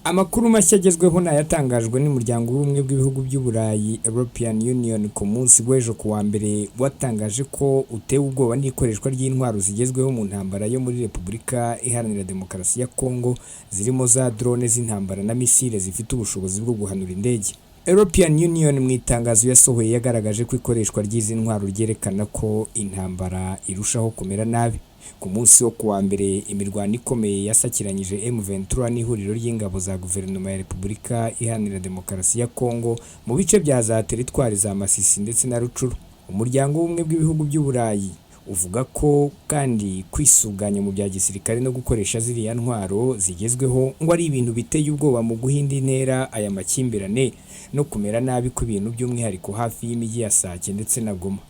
Amakuru mashya agezweho yatangajwe n'Umuryango w'Ubumwe bw'ibihugu by'u Burayi European Union ku munsi w'ejo kuwa Mbere, watangaje ko utewe ubwoba n'ikoreshwa ry'intwaro zigezweho mu ntambara yo muri Repubulika Iharanira Demokarasi ya Kongo, zirimo za drone z'intambara na misile zifite ubushobozi bwo guhanura indege. European Union mu itangazo yasohoye yagaragaje ko ikoreshwa ry'izi ntwaro ryerekana ko intambara irushaho kumera nabi. Ku munsi wo kuwa Mbere, imirwano ikomeye yasakiranyije M23 n'ihuriro ry'ingabo za guverinoma ya Repubulika Iharanira Demokarasi ya Kongo mu bice bya za teritwari za Masisi ndetse na Rucuru. Umuryango w'Ubumwe bw'ibihugu by'u Burayi uvuga ko kandi kwisuganya mu bya gisirikare no gukoresha ziriya ntwaro zigezweho ngo ari ibintu biteye ubwoba mu guhinda intera aya makimbirane no kumera nabi ku bintu by'umwihariko hafi y'imijyi ya Sake ndetse na Goma.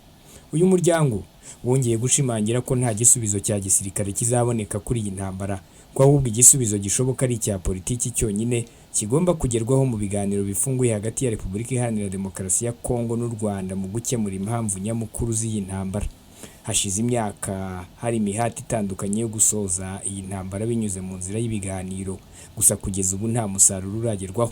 Uyu muryango wongeye gushimangira ko nta gisubizo cya gisirikare kizaboneka kuri iyi ntambara, ko ahubwo igisubizo gishoboka ari icya politiki cyonyine kigomba kugerwaho mu biganiro bifunguye hagati ya Repubulika Iharanira Demokarasi ya Kongo n'u Rwanda mu gukemura impamvu nyamukuru z'iyi ntambara. Hashize imyaka hari imihati itandukanye yo gusoza iyi ntambara binyuze mu nzira y'ibiganiro, gusa kugeza ubu nta musaruro uragerwaho.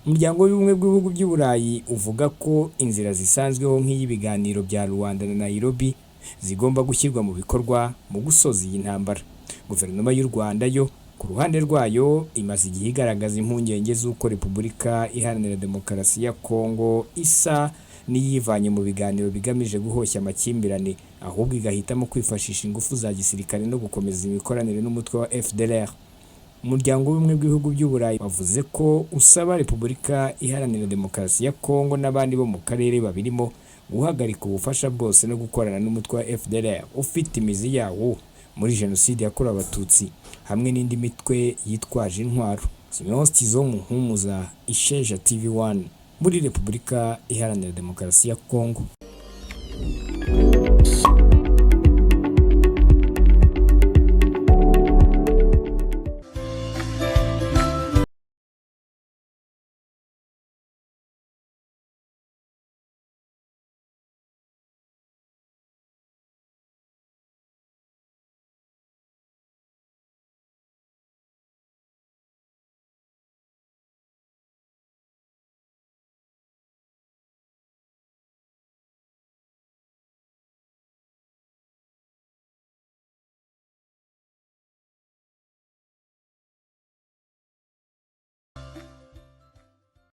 Umuryango w'Ubumwe bw'ibihugu by'u Burayi uvuga ko inzira zisanzweho nk'iy'ibiganiro bya Rwanda na Nairobi zigomba gushyirwa mu bikorwa mu gusoza iyi ntambara. Guverinoma y'u Rwanda yo ku ruhande rwayo imaze igihe igaragaza impungenge z'uko Repubulika Iharanira Demokarasi ya Kongo isa n'iyivanye mu biganiro bigamije guhoshya amakimbirane, ahubwo igahitamo kwifashisha ingufu za gisirikare no gukomeza imikoranire n'umutwe wa FDLR. Umuryango w'Ubumwe bw'ibihugu by'u Burayi wavuze ko usaba Repubulika Iharanira Demokarasi ya Kongo n'abandi bo mu karere babirimo guhagarika ubufasha bwose no gukorana n'umutwe wa FDLR ufite imizi yawo muri Jenoside yakorewe Abatutsi hamwe n'indi mitwe yitwaje intwaro. Zo mu Humuza Isheja TV1 muri Repubulika Iharanira Demokarasi ya Kongo.